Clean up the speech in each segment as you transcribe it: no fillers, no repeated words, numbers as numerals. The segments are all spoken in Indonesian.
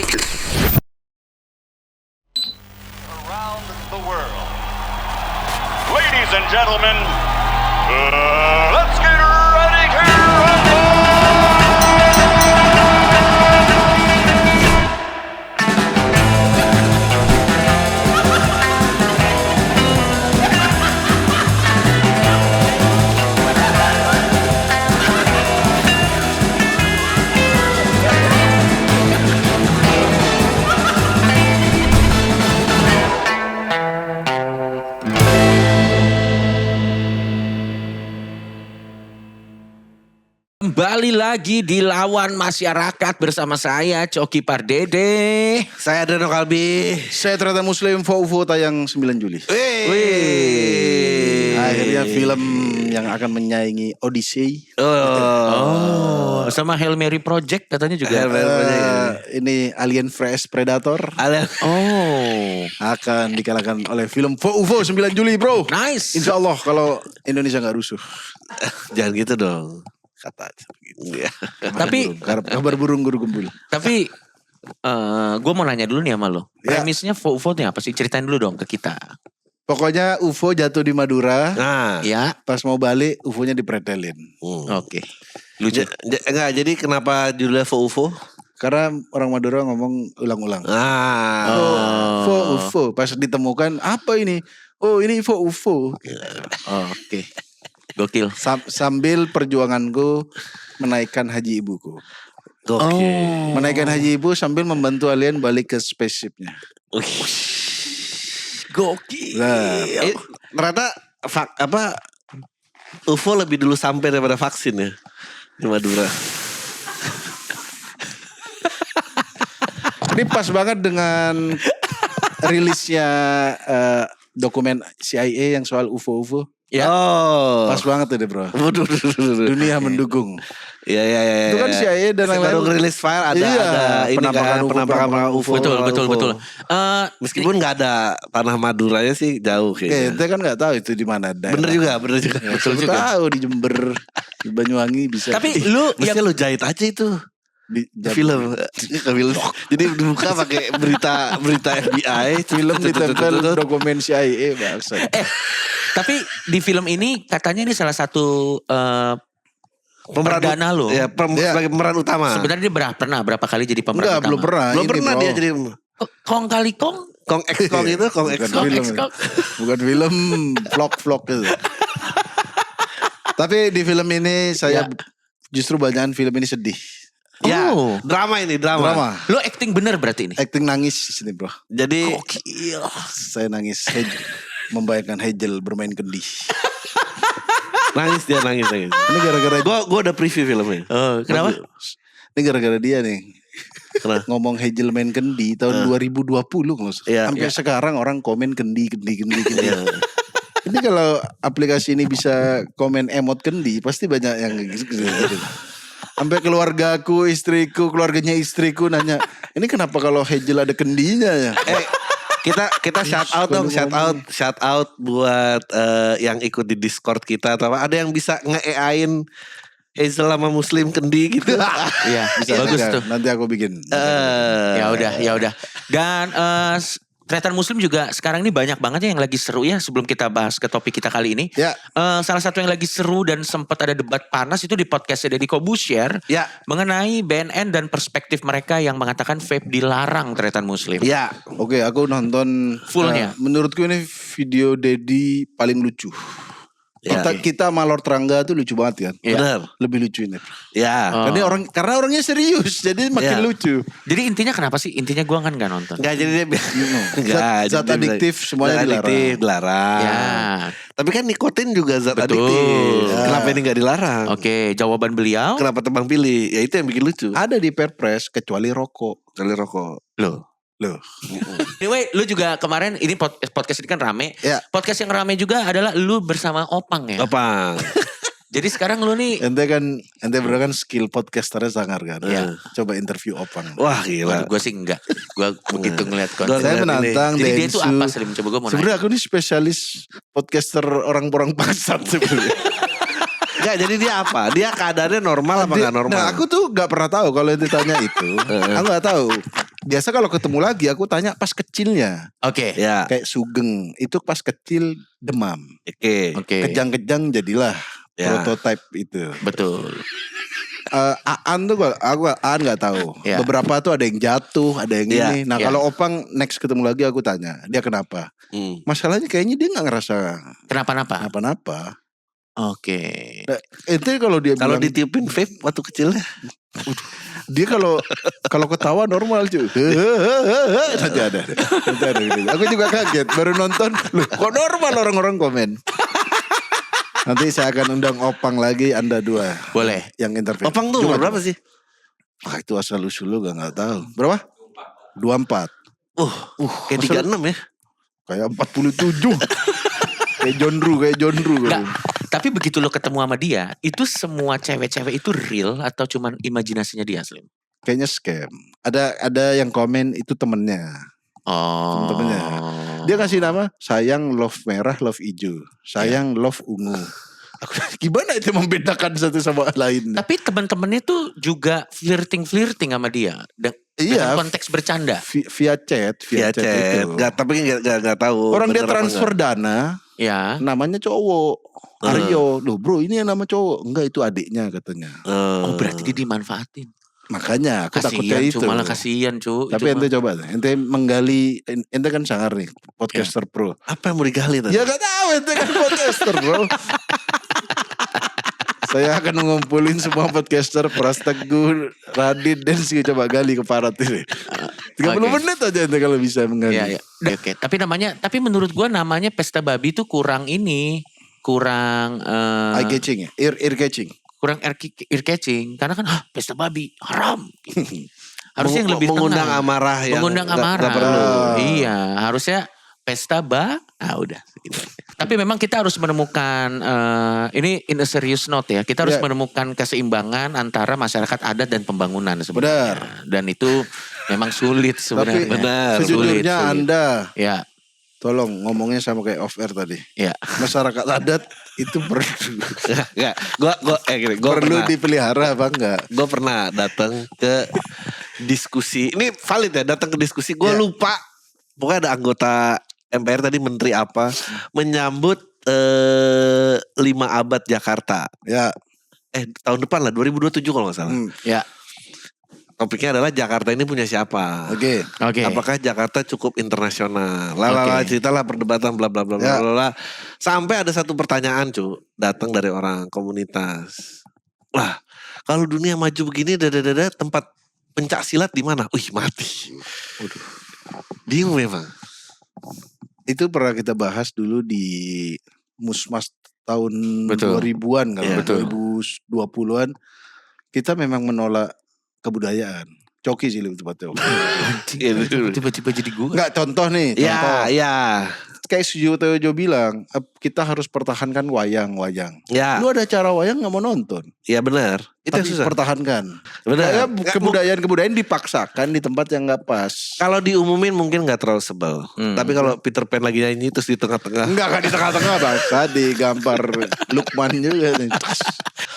Around the world. Ladies and gentlemen, let's get ready to rumble! Kembali lagi di Lawan Masyarakat bersama saya Coki Pardede. Saya Adriano Kalbi. Saya ternyata Muslim UFO tayang 9 Juli. Wih. Akhirnya film yang akan menyaingi Odyssey. Oh, sama Hail Mary Project katanya juga. Hail Mary Project. Ini Alien vs Predator Oh, akan dikalahkan oleh film UFO 9 Juli bro. nice. Insya Allah kalau Indonesia gak rusuh. Jangan gitu dong. Kata Iya. Tapi kabar burung guru gembul. tapi gue mau nanya dulu nih sama lo. Ya. Premisnya UFO nya apa sih? Ceritain dulu dong ke kita. Pokoknya UFO jatuh di Madura. Nah, Ya, Pas mau balik UFO-nya dipretelin. oke. Lucu. enggak, jadi kenapa judulnya UFO? Karena orang Madura ngomong ulang-ulang. Ah. UFO. Pas ditemukan apa ini? Oh ini UFO. Oke. Gokil. Sambil perjuanganku menaikkan haji ibuku. Gokil. Menaikkan haji ibu sambil membantu alien balik ke spaceshipnya. Gokil. Nah, Ternyata UFO lebih dulu sampai daripada vaksin ya di Madura. ini pas banget dengan rilisnya dokumen CIA yang soal UFO. Ya. Oh. Pas banget tuh deh bro. Waduh. Dunia mendukung. Iya. Itu kan CIA dan baru lain-lain. rilis file ada Iya, ini penampakan UFO. Betul. Meskipun nggak ada tanah Maduranya sih jauh kayaknya. Kita kan nggak tahu itu di mana daerah. Bener juga. Betul juga. Tahu di Jember, di Banyuwangi bisa. Tapi lu Mestinya lu jahit aja itu. Film. Jadi dibuka pakai berita FBI. film ditempel dokumen CIA bangsa. Tapi di film ini katanya ini salah satu perdana lo. Ya, sebagai pemeran utama. Sebenarnya dia berapa kali jadi pemeran Enggak, utama? belum pernah. Ini, dia bro. jadi Kong kali kong. Kong X Kong itu, Kong X Bukan Kong. film. Kong. Bukan film, vlog itu. Tapi di film ini saya justru banyakan film ini sedih. Ya, Oh. drama ini, drama. Lo acting bener berarti ini? Acting nangis di sini bro. Jadi Saya nangis membayangkan Hegel bermain kendi. nangis. Ini gara-gara Gue udah preview filmnya. Oh, kenapa? Ini gara-gara dia nih. Kenapa? Ngomong Hegel main kendi tahun 2020 Iya, sampai sekarang orang komen kendi. Ini kalau aplikasi ini bisa komen emot kendi, pasti banyak yang gitu. Sampai keluargaku, istriku, keluarganya istriku nanya, ini kenapa kalau Hegel ada kendinya ya? Kita shout out dong, shout out buat yang ikut di Discord kita atau apa. Ada yang bisa nge-AI-in Hazel sama Muslim kendi gitu. Iya, Bisa, bagus bisa. tuh. Nanti aku bikin. Ya udah. Dan Tretan Muslim juga sekarang ini banyak banget ya yang lagi seru ya sebelum kita bahas ke topik kita kali ini. Ya. Salah satu yang lagi seru dan sempat ada debat panas itu di podcastnya Deddy Kobusier. Ya. Mengenai BNN dan perspektif mereka yang mengatakan vape dilarang Tretan Muslim. Ya. Oke, aku nonton Fullnya. menurutku ini video Dedi paling lucu. Ya. Kita Malor Terangga tuh lucu banget kan? Iya. Bener. Lebih lucu ini. Ya. Karena orangnya serius, jadi makin Ya. lucu. Jadi intinya kenapa sih? Intinya gue kan gak nonton. Enggak, jadi dia Zat adiktif semuanya dilarang. Ya. Tapi kan nikotin juga zat Betul. adiktif. Ya. Kenapa ini gak dilarang? Oke, jawaban beliau. Kenapa tebang pilih? Ya itu yang bikin lucu. Ada di Perpres kecuali rokok. Kali rokok. Loh. Anyway, lu juga kemarin ini podcast ini kan rame. Ya. Podcast yang rame juga adalah lu bersama Opang ya. Apa? Jadi sekarang lu nih Ente berdua kan skill podcasternya sangar kan. Iya. Coba interview Opang. Wah gila. gue sih enggak. Gue begitu ngeliat Gua konten. Saya lihat menantang Jadi dia itu Densu. apa Slim? Coba gue mau nanya. Sebenarnya aku ini spesialis podcaster orang-orang bangsat sebenarnya. Enggak, jadi dia apa? Dia keadaannya normal apa enggak normal? Nah aku tuh gak pernah tahu kalau ente tanya itu. Aku gak tahu. Biasa kalau ketemu lagi aku tanya pas kecilnya. Oke. Ya. Kayak Sugeng itu pas kecil demam. Oke. Oke. Kejang-kejang jadilah Ya. prototype itu. Betul. Aan tuh Aan nggak tahu. Ya. Beberapa tuh ada yang jatuh, ada yang Ya, ini. Nah ya. kalau Opang next ketemu lagi aku tanya dia kenapa. Masalahnya kayaknya dia nggak ngerasa Kenapa-napa? apa-apa. Oke. Nah, itu kalau dia Kalau bilang, ditiupin vape waktu kecilnya. dia kalau ketawa normal cuy. Nanti ada. Gitu. Aku juga kaget baru nonton. Loh, kok normal orang-orang komen. Nanti saya akan undang Opang lagi, Anda dua Boleh. yang interview. Opang tuh umur berapa sih? Itu asal usul lu nggak tahu. Berapa? 24. Kayak 36 ya. Kayak 47. kayak John Ru. Nggak, tapi begitu lo ketemu sama dia, itu semua cewek-cewek itu real atau cuman imajinasinya dia, Slim? Kayaknya scam. Ada yang komen itu temennya. Oh. Temen-temennya. Dia kasih nama sayang love merah, love hijau. Sayang love ungu. Aku, gimana itu membedakan satu sama lain? Tapi teman-temannya tuh juga flirting sama dia. Iya. Dengan konteks bercanda. Via chat itu. Tapi nggak tahu. Orang dia bener apa transfer dana, Ya. namanya cowok. Aryo, loh bro ini yang nama cowok. Enggak itu adiknya katanya. Oh berarti dia dimanfaatin. Makanya aku takutnya Kasian itu. cu, malah kasian cu. Tapi ente coba, ente menggali, ente kan sangar nih, podcaster pro. Apa yang mau digali tadi? Ya gak tahu, ente kan podcaster bro. Saya akan ngumpulin semua podcaster, Pras Teguh, Radit, dan sih coba gali ke Parat ini. 30 Oke. menit aja ente kalau bisa menggali. Iya, iya. Oke, tapi menurut gua namanya pesta babi tuh kurang Eye catching ya, ear catching. kurang ear catching karena kan pesta babi haram. Harusnya yang lebih mengundang tenang. amarah yang Mengundang nggak amarah. perlu. Iya, harusnya pesta udah gitu. Tapi memang kita harus menemukan ini in a serious note ya. Kita harus Ya. menemukan keseimbangan antara masyarakat adat dan pembangunan sebenarnya. Dan itu memang sulit sebenarnya. Tapi Benar, Sulit. sejujurnya Anda, Ya, tolong ngomongnya sama kayak off air tadi. ya. Masyarakat adat itu Enggak, gua perlu pernah, dipelihara apa enggak? gue pernah datang ke diskusi. Ini valid ya, datang ke diskusi. Gue Ya. lupa. Pokoknya ada anggota MPR tadi, menteri apa, menyambut 5 abad Jakarta. Ya, Tahun depan lah, 2027 kalau nggak salah. Ya. Topiknya adalah Jakarta ini punya siapa? oke. Oke. Apakah Jakarta cukup internasional? Oke. Ceritalah perdebatan bla bla bla bla Ya. bla, bla. Sampai ada satu pertanyaan datang dari orang komunitas. Lah, kalau dunia maju begini tempat pencak silat di mana? Wih, mati. Bingung memang. Itu pernah kita bahas dulu di Musmas tahun Betul. 2000-an kalau Iya. 2020-an. Kita memang menolak kebudayaan. Coki sih lebih tepatnya. Tiba-tiba jadi gue. Enggak, contoh nih. Contoh. Ya. Kayak Sujiwo Tejo bilang, kita harus pertahankan wayang-wayang. Ya, Lu ada acara wayang gak mau nonton. ya benar. Itu yang Tapi susah. pertahankan. Benar. Kayak Nggak, kebudayaan-kebudayaan dipaksakan di tempat yang gak pas. Kalau diumumin mungkin nggak terlalu sebel. Tapi kalau Peter Pan lagi nyanyi terus di tengah-tengah. Enggak kan di tengah-tengah bangsa digambar Lukman juga nih.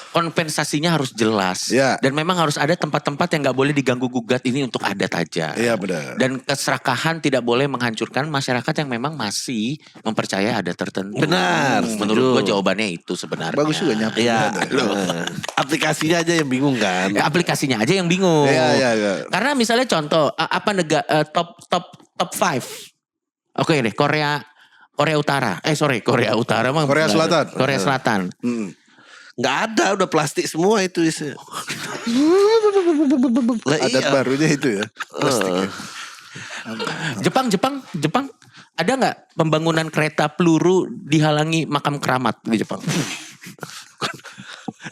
Kompensasinya harus jelas. Ya. Dan memang harus ada tempat-tempat yang gak boleh diganggu gugat ini untuk adat aja. Iya benar. Dan keserakahan tidak boleh menghancurkan masyarakat yang memang masih mempercaya adat tertentu. Benar, Menurut setuju. gue jawabannya itu sebenarnya. Bagus juga nyapa. Iya. Benar. Aplikasinya aja yang bingung kan. Ya, aplikasinya aja yang bingung. Iya. Karena misalnya contoh apa negara top 5. Oke deh, Korea Utara. Korea Utara mah. Korea Selatan. Korea Selatan. Nggak ada, udah plastik semua itu. Lah, Adat iya. barunya itu ya. Jepang ada nggak pembangunan kereta peluru dihalangi makam keramat di Jepang?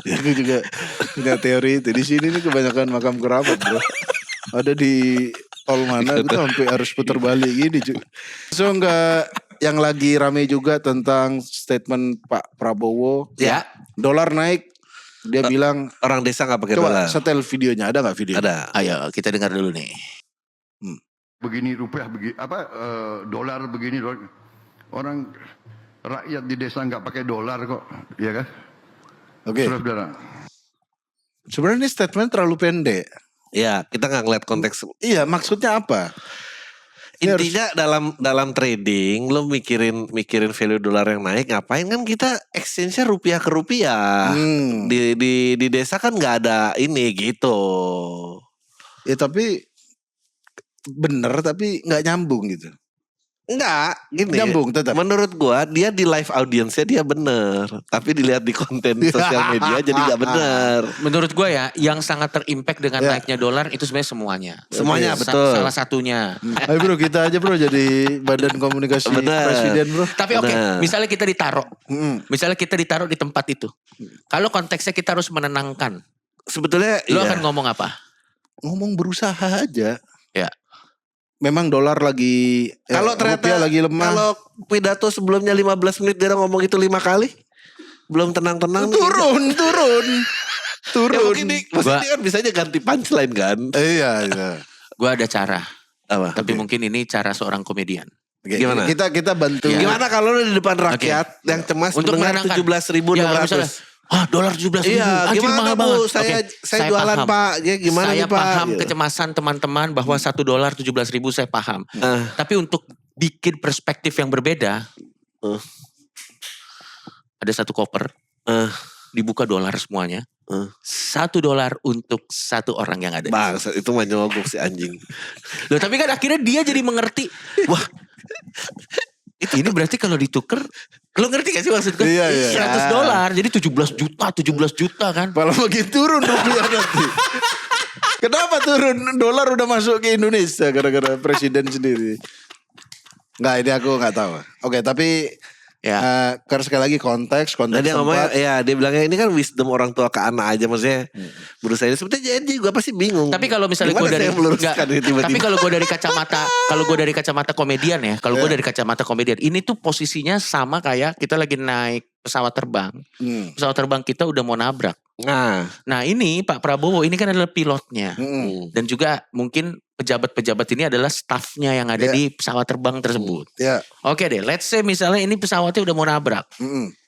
Ya, aku juga punya teori itu. Di sini nih kebanyakan makam keramat bro. Ada di tol mana itu sampai harus putar balik gini cuy. So enggak, yang lagi rame juga tentang statement Pak Prabowo. Ya. Dolar naik. Dia bilang, Orang desa nggak pakai coba dolar. setel videonya, ada nggak video? Ada. Ayo kita dengar dulu nih. Begini rupiah begini dolar begini orang rakyat di desa nggak pakai dolar kok, ya kan? Oke. Saudara. Sebenarnya ini statement terlalu pendek. Ya, kita nggak ngeliat konteks. Iya, maksudnya apa? Ini Intinya dalam trading lo mikirin value dolar yang naik, ngapain kan kita exchange-nya rupiah ke rupiah. Di desa kan nggak ada ini gitu. Ya tapi bener tapi nggak nyambung gitu. Enggak, gini. Nyambung tetap. Menurut gua dia di live audience-nya dia bener, tapi dilihat di konten sosial media jadi nggak bener. Menurut gue ya, yang sangat terimpact dengan naiknya dolar itu sebenarnya semuanya. Semuanya, betul. Salah satunya. Ayo bro, kita aja bro jadi badan komunikasi Bener. presiden bro. Tapi oke, Benar. misalnya kita ditaruh di tempat itu. Kalau konteksnya kita harus menenangkan, Sebetulnya lo iya. akan ngomong apa? Ngomong berusaha aja. Ya. Memang dolar lagi, Kalau ternyata rupiah lagi lemah. kalau pidato sebelumnya 15 menit dia ngomong itu 5 kali, belum tenang-tenang. turun. Ya mungkin maksudnya kan bisa aja ganti punchline kan. Iya. Gue ada cara. Apa? Tapi mungkin ini cara seorang komedian. Gimana? Kita bantu. Iya. Gimana kalau lu di depan rakyat yang cemas Untuk mendengar menenangkan. 17.600? Ya, misalnya, dolar 17.000. Iya, Anjir, gimana mahal Bu? banget. Saya jualan paham. Pak. Ya, gimana saya nih Pak? paham Gitu. kecemasan teman-teman bahwa $1 17.000 saya paham. Tapi untuk bikin perspektif yang berbeda, ada satu koper, dibuka dolar semuanya. $1 untuk satu orang yang ada. Bang, itu mah nyogok si anjing. Loh, tapi kan akhirnya dia jadi mengerti. Wah, ini berarti kalau ditukar, lo ngerti gak sih maksud gue? Iya. $100, jadi 17 juta kan. Malah makin turun rupiah nanti. Kenapa turun? Dolar udah masuk ke Indonesia gara-gara presiden sendiri. Nggak, ini aku nggak tahu. Oke, tapi karena sekali lagi konteks Nah, dia ngomongnya, tempat. ya dia bilangnya ini kan wisdom orang tua ke anak aja, maksudnya berusaha ini. Sebetulnya jadi gue pasti bingung. Tapi kalau misalnya Gimana gue dari saya meluruskan ini tiba-tiba? tapi kalau gue dari kacamata komedian ya, kalau gue dari kacamata komedian, ini tuh posisinya sama kayak kita lagi naik pesawat terbang. Pesawat terbang kita udah mau nabrak. Nah ini Pak Prabowo ini kan adalah pilotnya. Dan juga mungkin pejabat-pejabat ini adalah stafnya yang ada di pesawat terbang tersebut. Ya. Oke deh, let's say misalnya ini pesawatnya udah mau nabrak.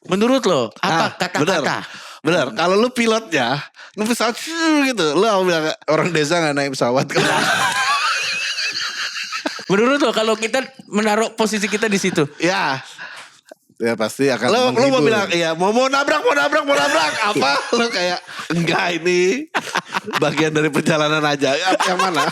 Menurut lo, apa kata-kata? Bener, kalau lu pilotnya, lu pesawat gitu, lu bilang Orang desa nggak naik pesawat kan? Menurut lo kalau kita menaruh posisi kita di situ, ya. Ya pasti akan Lu mau menghibur. bilang iya mau nabrak apa? Lu kayak enggak ini bagian dari perjalanan aja. Yang mana?